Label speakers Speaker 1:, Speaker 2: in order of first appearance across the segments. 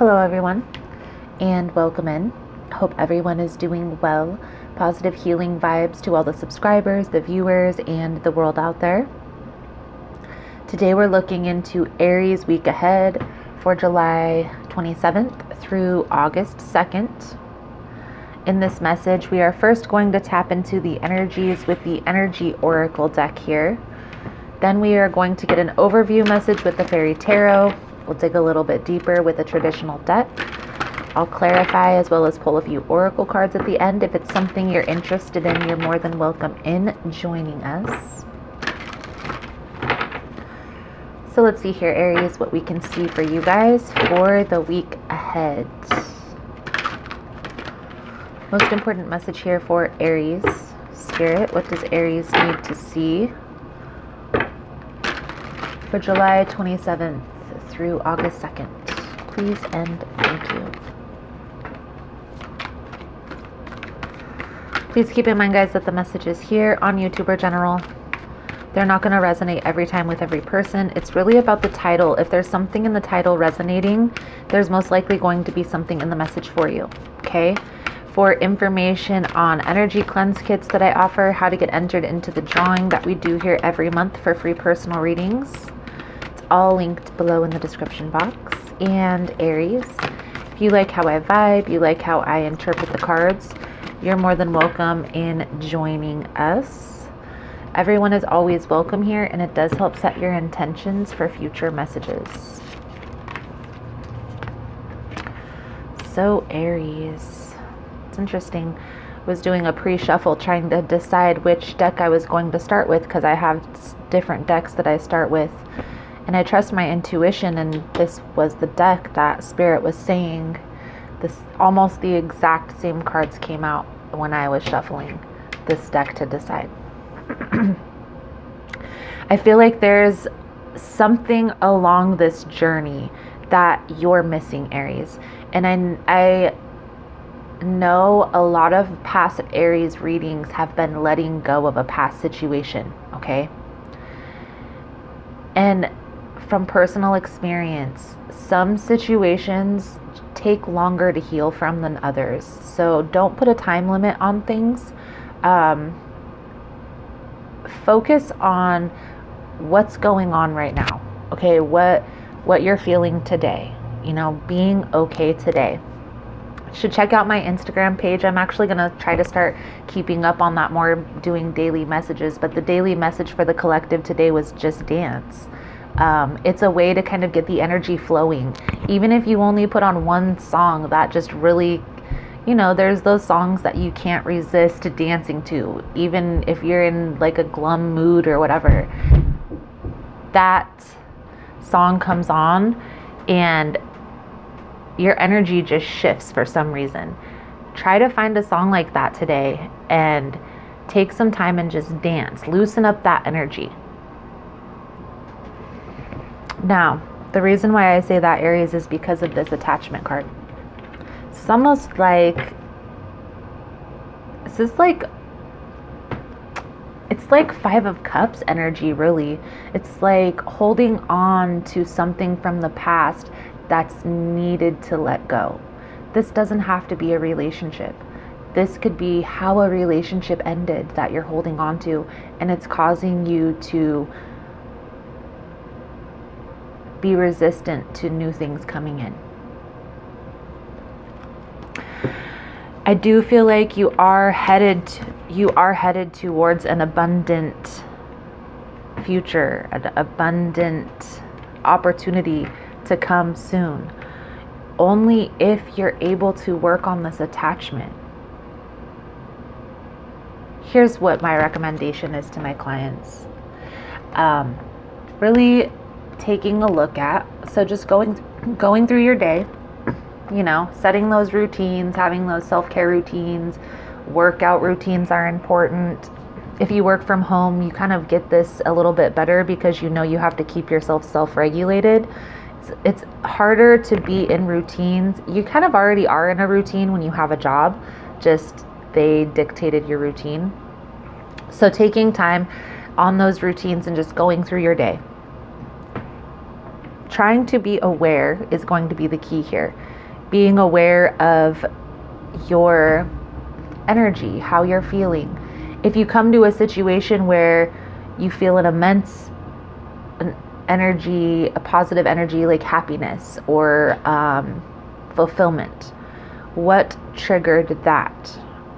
Speaker 1: Hello everyone, and welcome in. Hope everyone is doing well. Positive healing vibes to all the subscribers, the viewers, and the world out there. Today we're looking into Aries week ahead for July 27th through August 2nd. In this message, we are first going to tap into the energies with the Energy Oracle deck here. Then we are going to get an overview message with the Fairy Tarot. We'll dig a little bit deeper with a traditional deck. I'll clarify as well as pull a few oracle cards at the end. If it's something you're interested in, you're more than welcome in joining us. So let's see here, Aries, what we can see for you guys for the week ahead. Most important message here for Aries. Spirit, what does Aries need to see for July 27th through August 2nd? Please and thank you. Please keep in mind, guys, that the messages here on YouTube are general. They're not going to resonate every time with every person. It's really about the title. If there's something in the title resonating, there's most likely going to be something in the message for you. Okay? For information on energy cleanse kits that I offer, how to get entered into the drawing that we do here every month for free personal readings, it's all linked below in the description box. And Aries, if you like how I vibe, you like how I interpret the cards, you're more than welcome in joining us. Everyone is always welcome here, and it does help set your intentions for future messages. So Aries, it's interesting. I was doing a pre-shuffle trying to decide which deck I was going to start with because I have different decks that I start with. And I trust my intuition, and this was the deck that Spirit was saying. This almost the exact same cards came out when I was shuffling this deck to decide. I feel like there's something along this journey that you're missing, Aries. And I know a lot of past Aries readings have been letting go of a past situation, okay? And from personal experience, some situations take longer to heal from than others. So don't put a time limit on things. Focus on what's going on right now. Okay, what you're feeling today. You know, being okay today. You should check out my Instagram page. I'm actually going to try to start keeping up on that more, doing daily messages. But the daily message for the collective today was just dance. It's a way to kind of get the energy flowing. Even if you only put on one song that just really, you know, there's those songs that you can't resist dancing to, even if you're in like a glum mood or whatever. That song comes on and your energy just shifts for some reason. Try to find a song like that today and take some time and just dance. Loosen up that energy. Now, the reason why I say that, Aries, is because of this attachment card. It's almost like, it's like Five of Cups energy, really. It's like holding on to something from the past that's needed to let go. This doesn't have to be a relationship. This could be how a relationship ended that you're holding on to, and it's causing you to be resistant to new things coming in. I do feel like you are headed towards an abundant future, an abundant opportunity to come soon. Only if you're able to work on this attachment. Here's what my recommendation is to my clients. Really taking a look at, so just going through your day, you know, setting those routines, having those self-care routines, workout routines are important. If you work from home, you kind of get this a little bit better because you know you have to keep yourself self-regulated. It's harder to be in routines. You kind of already are in a routine when you have a job, just they dictated your routine. So taking time on those routines and just going through your day. trying to be aware is going to be the key here. Being aware of your energy, how you're feeling. If you come to a situation where you feel an immense energy, a positive energy like happiness or fulfillment, what triggered that?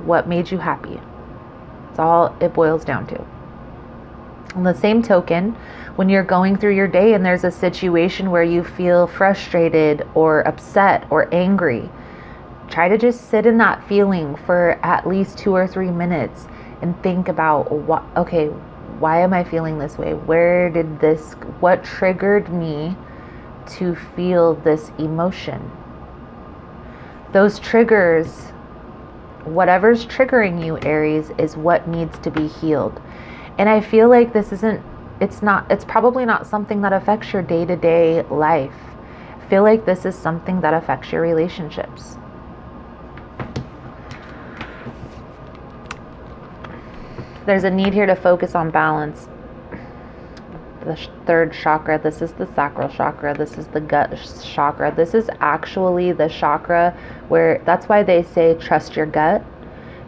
Speaker 1: What made you happy? That's all it boils down to. On the same token, when you're going through your day and there's a situation where you feel frustrated or upset or angry, try to just sit in that feeling for at least 2 or 3 minutes and think about, why am I feeling this way? What triggered me to feel this emotion? Those triggers, whatever's triggering you, Aries, is what needs to be healed. And I feel like it's probably not something that affects your day-to-day life. I feel like this is something that affects your relationships. There's a need here to focus on balance. The third chakra, this is the sacral chakra, this is the gut chakra. This is actually the chakra where, that's why they say trust your gut.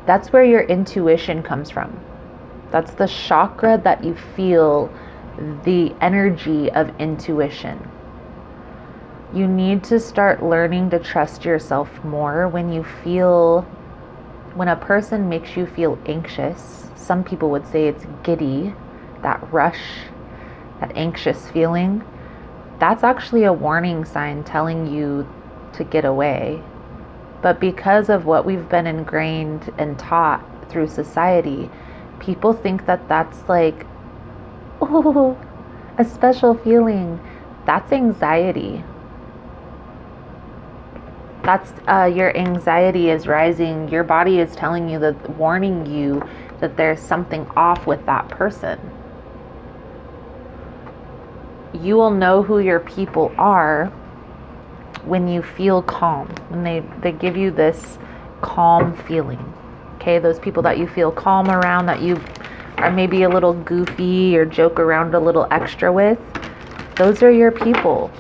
Speaker 1: That's where your intuition comes from. That's the chakra that you feel the energy of intuition. You need to start learning to trust yourself more when a person makes you feel anxious. Some people would say it's giddy, that rush, that anxious feeling. That's actually a warning sign telling you to get away. But because of what we've been ingrained and taught through society, people think that that's like, oh, a special feeling. That's anxiety. That's your anxiety is rising. Your body is telling you warning you that there's something off with that person. You will know who your people are when you feel calm, when they give you this calm feeling. Okay, those people that you feel calm around, that you are maybe a little goofy or joke around a little extra with, those are your people.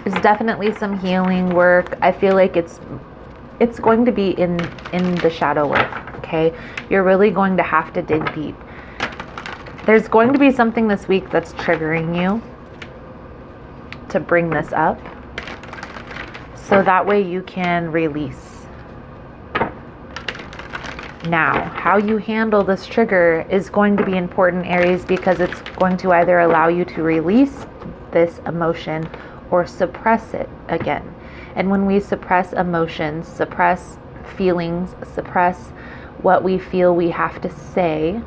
Speaker 1: There's definitely some healing work. I feel like it's going to be in the shadow work, okay? You're really going to have to dig deep. There's going to be something this week that's triggering you to bring this up, so that way you can release. Now, how you handle this trigger is going to be important, Aries, because it's going to either allow you to release this emotion or suppress it again. And when we suppress emotions, suppress feelings, suppress what we feel we have to say,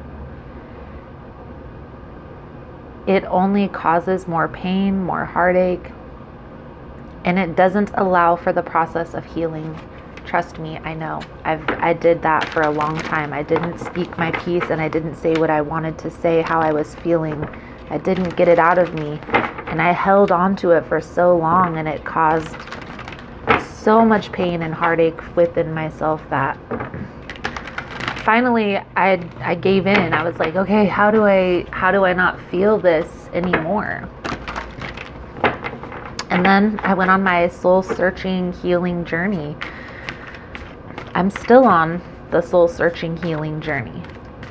Speaker 1: it only causes more pain, more heartache, and it doesn't allow for the process of healing. Trust me, I know. I did that for a long time. I didn't speak my piece and I didn't say what I wanted to say, how I was feeling. I didn't get it out of me. And I held on to it for so long, and it caused so much pain and heartache within myself that finally I gave in. I was like, okay, how do I not feel this anymore? And then I went on my soul searching healing journey. I'm still on the soul searching healing journey.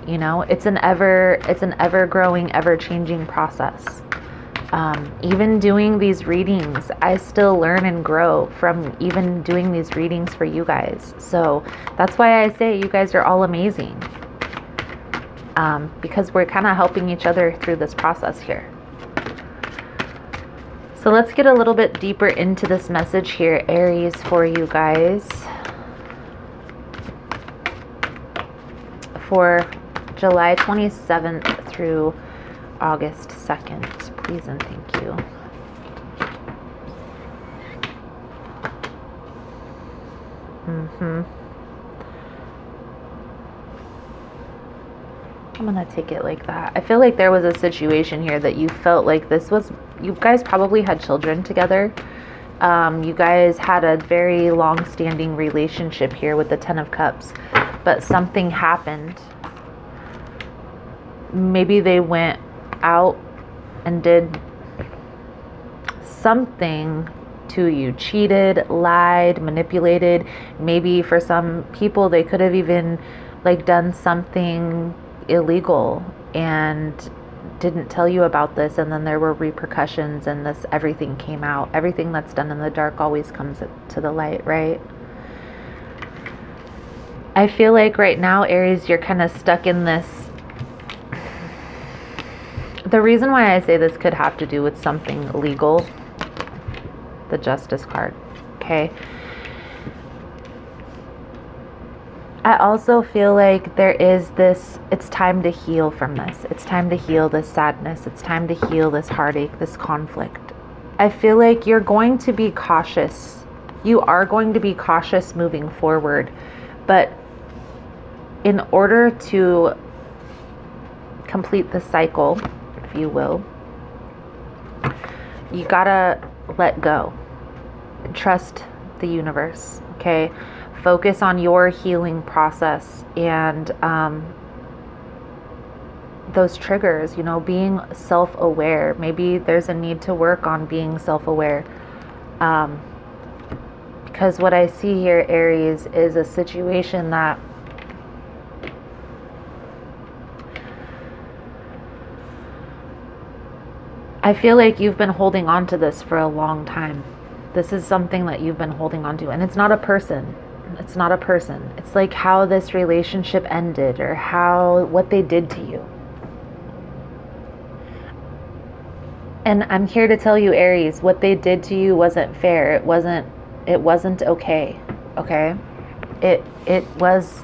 Speaker 1: You know, it's an ever growing, ever changing process. Even doing these readings, I still learn and grow from even doing these readings for you guys. So that's why I say you guys are all amazing. Because we're kind of helping each other through this process here. So let's get a little bit deeper into this message here, Aries, for you guys. For July 27th through August 2nd. Please and thank you. I'm gonna take it like that. I feel like there was a situation here that you felt like you guys probably had children together. You guys had a very long-standing relationship here with the Ten of Cups, but something happened maybe they went out and did something to you, cheated, lied, manipulated. Maybe for some people they could have even like done something illegal and didn't tell you about this, and then there were repercussions, and this everything came out. Everything that's done in the dark always comes to the light, right? I feel like right now, Aries, you're kind of stuck in this. The reason why I say this could have to do with something legal, the Justice card, okay? I also feel like there is this, it's time to heal from this. It's time to heal this sadness. It's time to heal this heartache, this conflict. I feel like you're going to be cautious. You are going to be cautious moving forward. But in order to complete the cycle, if you will, you gotta let go. Trust the universe, okay? Focus on your healing process and those triggers, you know, being self-aware. Maybe there's a need to work on being self-aware. Because what I see here, Aries, is a situation that I feel like you've been holding on to this for a long time. This is something that you've been holding on to, and it's not a person. It's not a person. It's like how this relationship ended, or what they did to you. And I'm here to tell you, Aries, what they did to you wasn't fair. It wasn't okay. Okay? It was,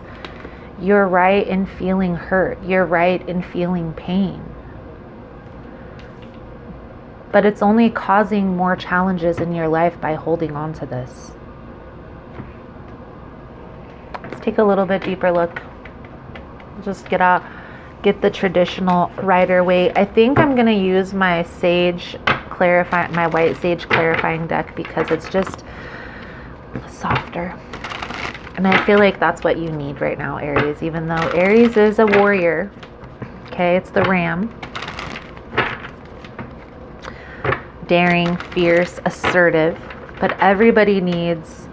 Speaker 1: you're right in feeling hurt. You're right in feeling pain. But it's only causing more challenges in your life by holding on to this. Let's take a little bit deeper look. Just get the traditional Rider-Waite. I think I'm going to use my white sage clarifying deck because it's just softer. And I feel like that's what you need right now, Aries, even though Aries is a warrior. Okay, it's the ram. Daring, fierce, assertive, but everybody needs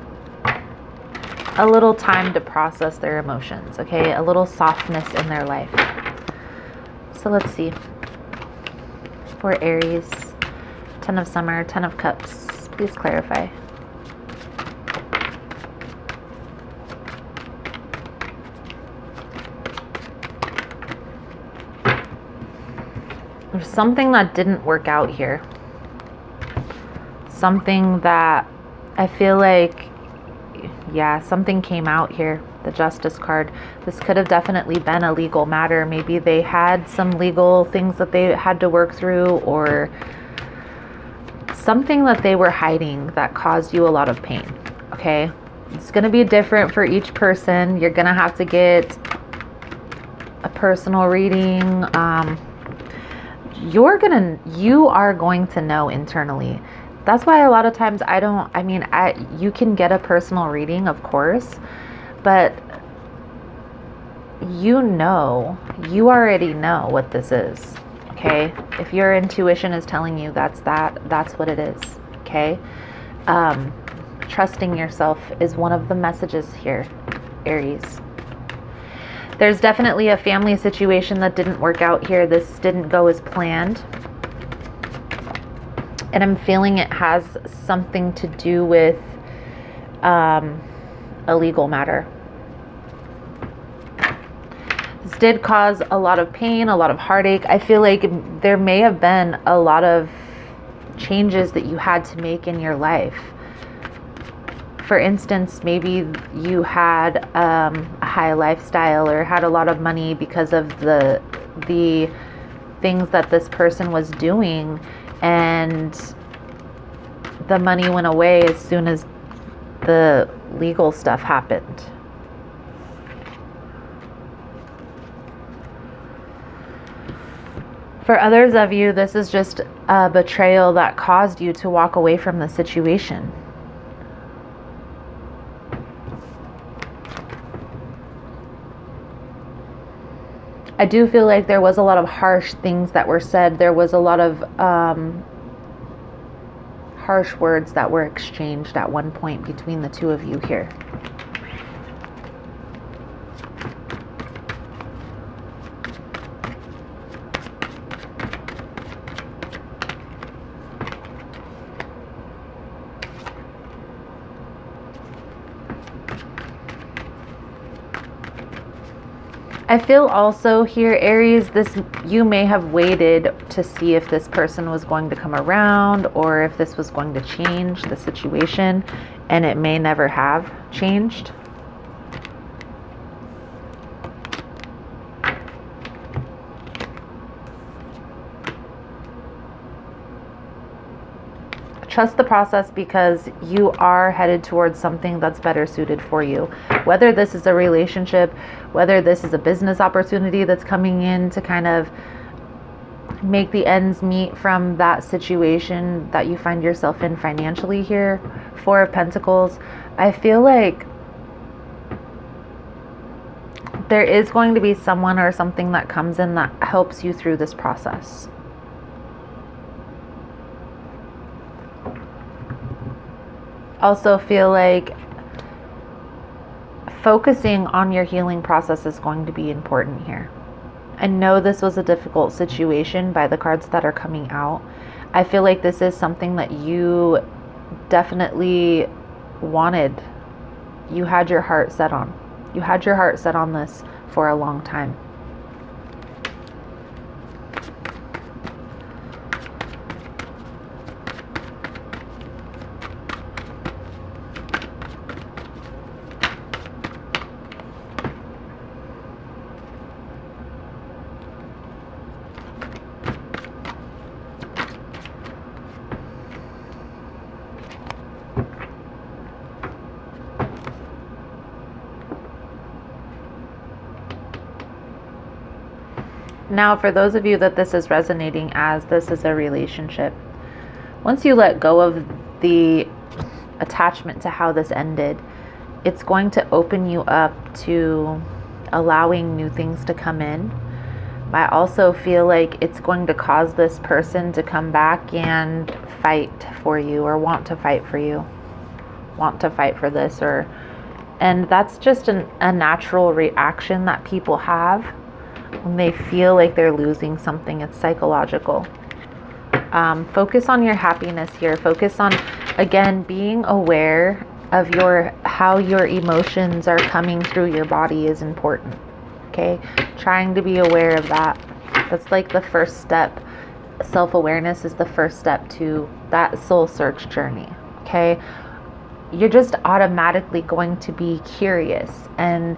Speaker 1: a little time to process their emotions, okay? A little softness in their life. So let's see. For Aries, 10 of Summer, 10 of Cups, please clarify. There's something that didn't work out here. Something that I feel like, yeah, something came out here, the Justice card. This could have definitely been a legal matter. Maybe they had some legal things that they had to work through, or something that they were hiding that caused you a lot of pain, okay? It's going to be different for each person. You're going to have to get a personal reading. You are going to know internally. That's why a lot of times you can get a personal reading, of course, but you already know what this is, okay? If your intuition is telling you that's what it is, okay? Trusting yourself is one of the messages here, Aries. There's definitely a family situation that didn't work out here. This didn't go as planned. And I'm feeling it has something to do with a legal matter. This did cause a lot of pain, a lot of heartache. I feel like there may have been a lot of changes that you had to make in your life. For instance, maybe you had a high lifestyle or had a lot of money because of the things that this person was doing, and the money went away as soon as the legal stuff happened. For others of you, this is just a betrayal that caused you to walk away from the situation. I do feel like there was a lot of harsh things that were said. There was a lot of harsh words that were exchanged at one point between the two of you here. I feel also here, Aries, you may have waited to see if this person was going to come around or if this was going to change the situation, and it may never have changed. Trust the process, because you are headed towards something that's better suited for you. Whether this is a relationship, whether this is a business opportunity that's coming in to kind of make the ends meet from that situation that you find yourself in financially here. Four of Pentacles. I feel like there is going to be someone or something that comes in that helps you through this process. Also feel like focusing on your healing process is going to be important here. I know this was a difficult situation by the cards that are coming out. I feel like this is something that you definitely wanted. You had your heart set on. You had your heart set on this for a long time. Now, for those of you that this is resonating as, this is a relationship. Once you let go of the attachment to how this ended, it's going to open you up to allowing new things to come in. I also feel like it's going to cause this person to come back and fight for you, or want to fight for you, want to fight for this, and that's just a natural reaction that people have when they feel like they're losing something. It's psychological. Focus on your happiness here. Focus on, again, being aware of how your emotions are coming through your body is important. Okay? Trying to be aware of that. That's like the first step. Self-awareness is the first step to that soul search journey. Okay? You're just automatically going to be curious and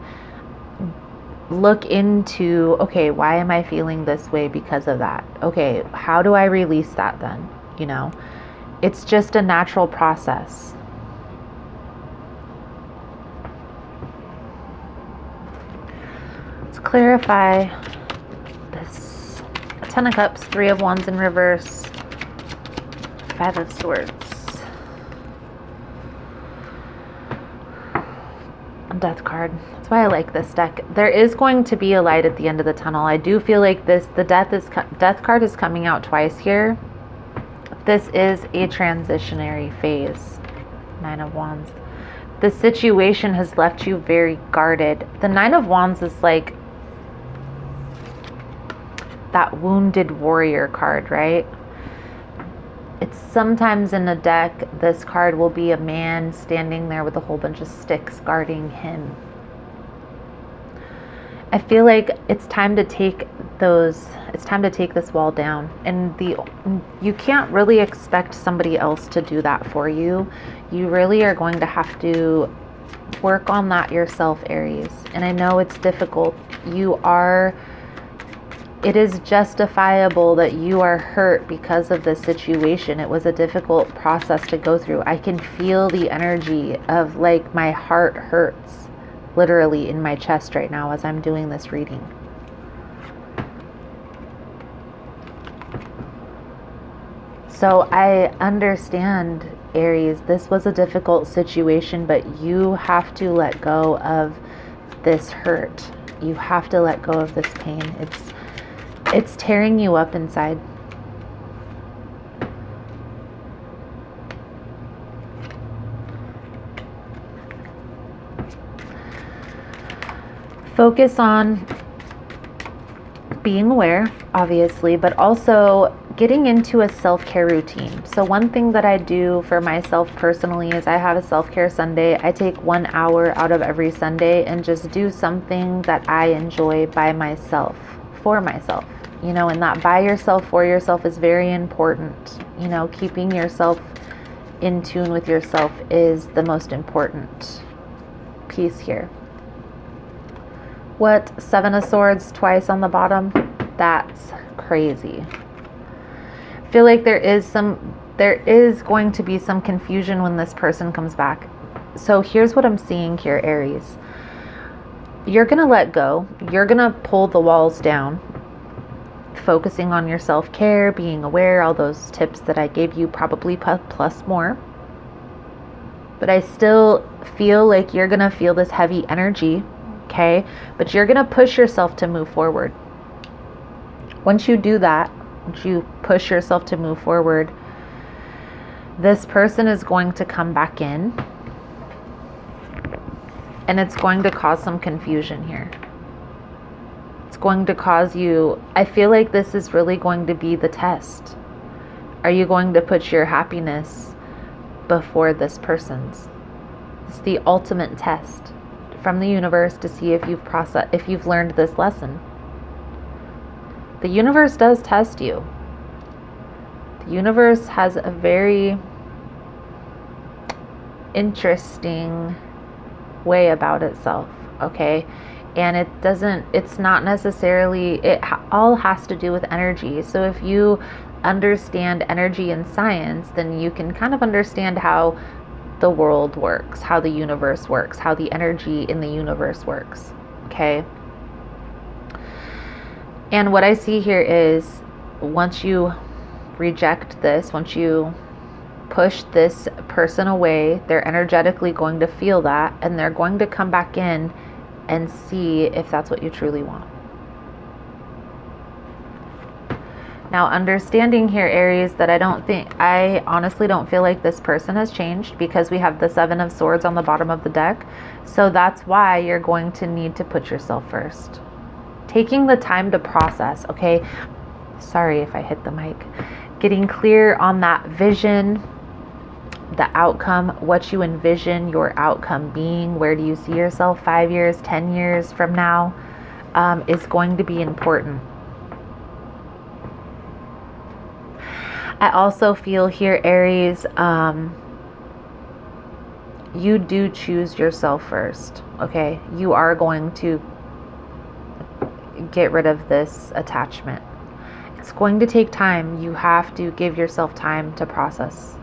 Speaker 1: look into, okay, why am I feeling this way because of that? Okay, how do I release that then? You know, it's just a natural process. Let's clarify this. Ten of Cups, Three of Wands in reverse, Five of Swords. Death card. That's why I like this deck. There is going to be a light at the end of the tunnel. I do feel like the death card is coming out twice here. This is a transitionary phase. Nine of Wands. The situation has left you very guarded. The Nine of Wands is like that wounded warrior card, right? It's sometimes in a deck, this card will be a man standing there with a whole bunch of sticks guarding him. I feel like it's time to take this wall down, and you can't really expect somebody else to do that for you. You really are going to have to work on that yourself, Aries. And I know it's difficult. It is justifiable that you are hurt because of this situation. It was a difficult process to go through. I can feel the energy of like my heart hurts literally in my chest right now as I'm doing this reading. So I understand, Aries, this was a difficult situation, but you have to let go of this hurt. You have to let go of this pain. It's tearing you up inside. Focus on being aware, obviously, but also getting into a self-care routine. So one thing that I do for myself personally is I have a self-care Sunday. I take 1 hour out of every Sunday and just do something that I enjoy by myself, for myself. You know, and that by yourself, for yourself is very important. You know, keeping yourself in tune with yourself is the most important piece here. What? 7 of Swords twice on the bottom? That's crazy. I feel like there is going to be some confusion when this person comes back. So here's what I'm seeing here, Aries. You're going to let go. You're going to pull the walls down, focusing on your self-care, being aware, all those tips that I gave you, probably plus more. But I still feel like you're going to feel this heavy energy. Okay, but you're going to push yourself to move forward. Once you do that, once you push yourself to move forward, this person is going to come back in, and it's going to cause some confusion here. It's going to cause you, I feel like this is really going to be the test. Are you going to put your happiness before this person's? It's the ultimate test from the universe to see if you've learned this lesson. The universe does test you. The universe has a very interesting way about itself, okay? And it's not necessarily, all has to do with energy. So if you understand energy and science, then you can kind of understand how the world works, how the universe works, how the energy in the universe works, okay? And what I see here is once you reject this, once you push this person away, they're energetically going to feel that, and they're going to come back in and see if that's what you truly want. Now, understanding here, Aries, that I honestly don't feel like this person has changed, because we have the 7 of Swords on the bottom of the deck. So that's why you're going to need to put yourself first. Taking the time to process, okay? Sorry if I hit the mic. Getting clear on that vision, the outcome, what you envision your outcome being. Where do you see yourself 5 years, 10 years from now, is going to be important. I also feel here, Aries, you do choose yourself first, okay? You are going to get rid of this attachment. It's going to take time. You have to give yourself time to process.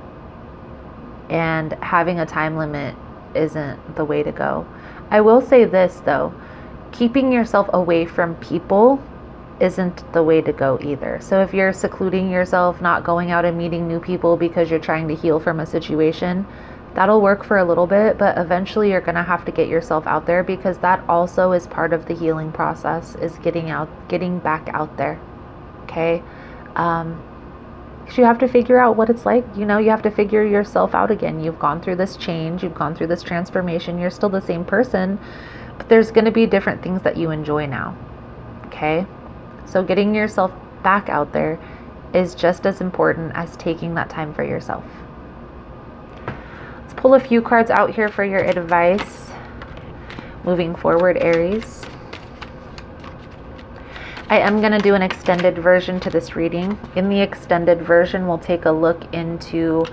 Speaker 1: And having a time limit isn't the way to go. I will say this, though. Keeping yourself away from people isn't the way to go either. So if you're secluding yourself, not going out and meeting new people because you're trying to heal from a situation, that'll work for a little bit, but eventually you're going to have to get yourself out there, because that also is part of the healing process, is getting back out there. Okay? Because you have to figure out what it's like. You know, you have to figure yourself out again. You've gone through this change, you've gone through this transformation, you're still the same person, but there's going to be different things that you enjoy now. Okay? So getting yourself back out there is just as important as taking that time for yourself. Let's pull a few cards out here for your advice moving forward, Aries. I am going to do an extended version to this reading. In the extended version, we'll take a look into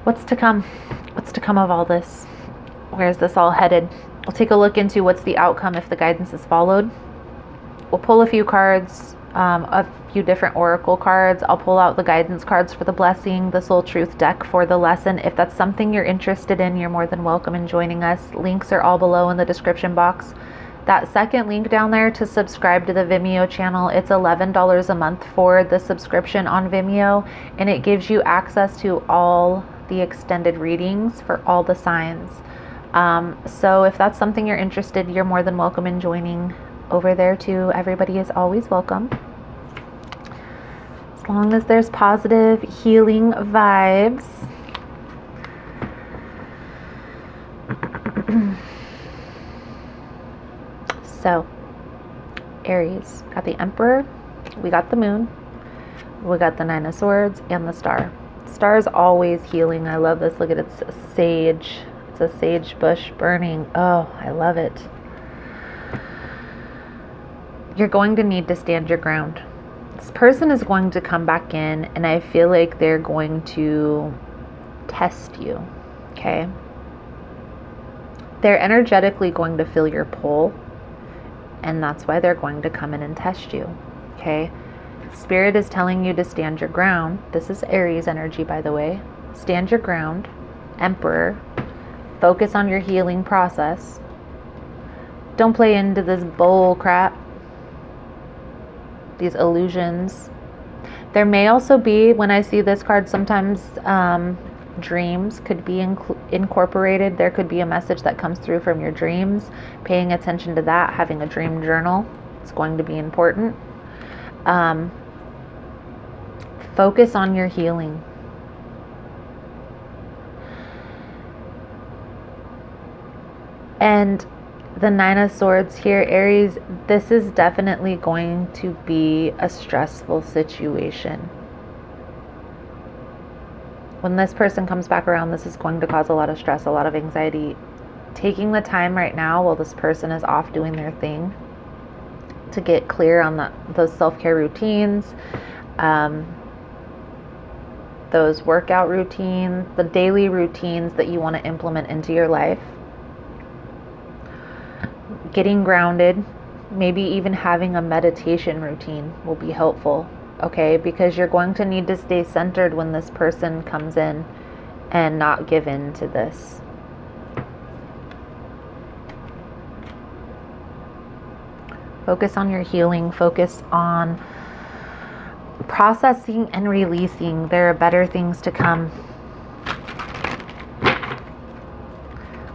Speaker 1: what's to come. What's to come of all this? Where's this all headed? We'll take a look into what's the outcome if the guidance is followed. We'll pull a few cards, a few different oracle cards. I'll pull out the guidance cards for the blessing, the soul truth deck for the lesson. If that's something you're interested in, you're more than welcome in joining us. Links are all below in the description box. That second link down there to subscribe to the Vimeo channel, it's $11 a month for the subscription on Vimeo, and it gives you access to all the extended readings for all the signs. So if that's something you're interested, you're more than welcome in joining over there too. Everybody is always welcome. As long as there's positive healing vibes. So, Aries, got the Emperor, we got the Moon, we got the Nine of Swords, and the Star. Star is always healing. I love this. Look at it. It's sage. It's a sage bush burning. Oh, I love it. You're going to need to stand your ground. This person is going to come back in, and I feel like they're going to test you, okay? They're energetically going to feel your pull, and that's why they're going to come in and test you, okay? Spirit is telling you to stand your ground. This is Aries energy, by the way. Stand your ground. Emperor. Focus on your healing process. Don't play into this bull crap. These illusions. There may also be, when I see this card, sometimes dreams could be incorporated. There could be a message that comes through from your dreams. Paying attention to that, having a dream journal, it's going to be important. Focus on your healing. And the Nine of Swords here, Aries, this is definitely going to be a stressful situation. When this person comes back around, this is going to cause a lot of stress, a lot of anxiety. Taking the time right now while this person is off doing their thing to get clear on those self-care routines, those workout routines, the daily routines that you want to implement into your life. Getting grounded, maybe even having a meditation routine will be helpful, okay? Because you're going to need to stay centered when this person comes in and not give in to this. Focus on your healing. Focus on processing and releasing. There are better things to come.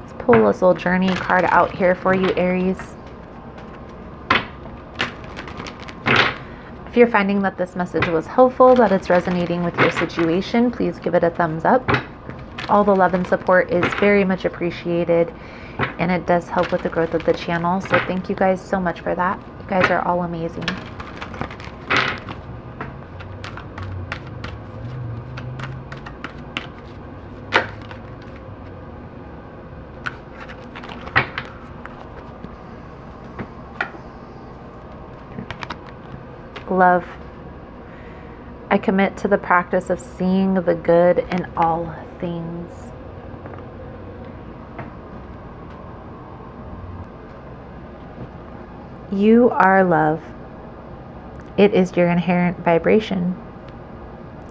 Speaker 1: Let's pull a soul journey card out here for you, Aries. If you're finding that this message was helpful, that it's resonating with your situation, please give it a thumbs up. All the love and support is very much appreciated, and it does help with the growth of the channel. So thank you guys so much for that. You guys are all amazing. Love. I commit to the practice of seeing the good in all things. You are love. It is your inherent vibration.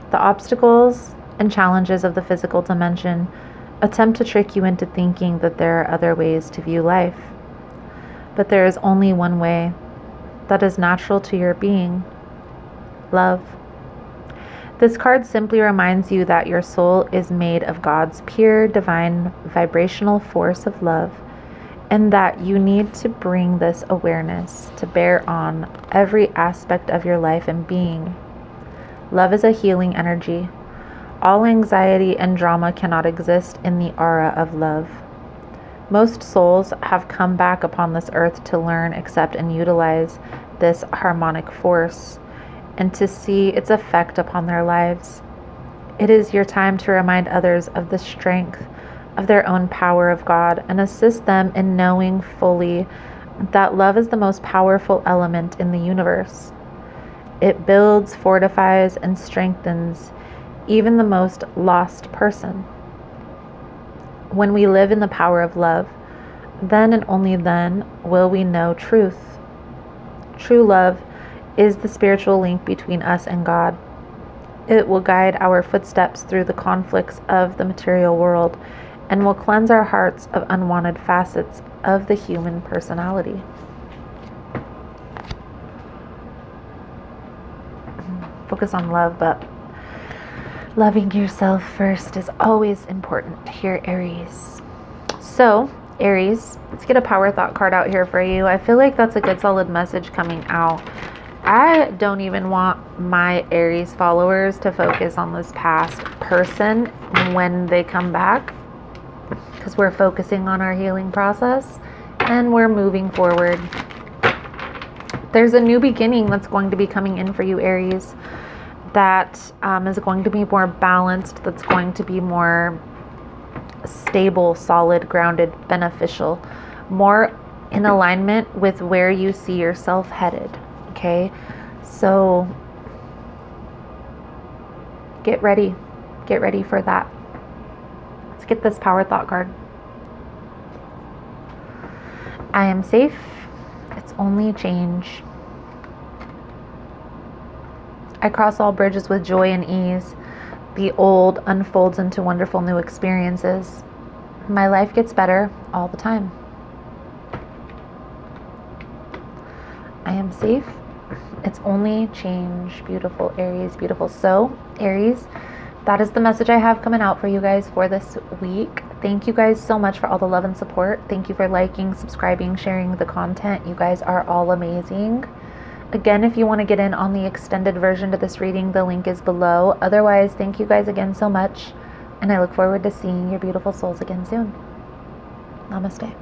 Speaker 1: The obstacles and challenges of the physical dimension attempt to trick you into thinking that there are other ways to view life. But there is only one way that is natural to your being: love. This card simply reminds you that your soul is made of God's pure, divine, vibrational force of love, and that you need to bring this awareness to bear on every aspect of your life and being. Love is a healing energy. All anxiety and drama cannot exist in the aura of love. Most souls have come back upon this earth to learn, accept, and utilize this harmonic force, and to see its effect upon their lives. It is your time to remind others of the strength of their own power of God and assist them in knowing fully that love is the most powerful element in the universe. It builds, fortifies, and strengthens even the most lost person. When we live in the power of love, then and only then will we know truth. True love is the spiritual link between us and God. It will guide our footsteps through the conflicts of the material world and will cleanse our hearts of unwanted facets of the human personality. Focus on love, but loving yourself first is always important here, Aries. So, Aries, let's get a power thought card out here for you. I feel like that's a good solid message coming out. I don't even want my Aries followers to focus on this past person when they come back, because we're focusing on our healing process and we're moving forward. There's a new beginning that's going to be coming in for you, Aries, that is going to be more balanced, that's going to be more stable, solid, grounded, beneficial, more in alignment with where you see yourself headed. Okay, so get ready for that. Let's get this power thought card. I am safe. It's only change. I cross all bridges with joy and ease. The old unfolds into wonderful new experiences. My life gets better all the time. I am safe. It's only change. Beautiful, Aries, beautiful. So, Aries, that is the message I have coming out for you guys for this week. Thank you guys so much for all the love and support. Thank you for liking, subscribing, sharing the content. You guys are all amazing. Again, if you want to get in on the extended version to this reading, the link is below. Otherwise, thank you guys again so much, and I look forward to seeing your beautiful souls again soon. Namaste.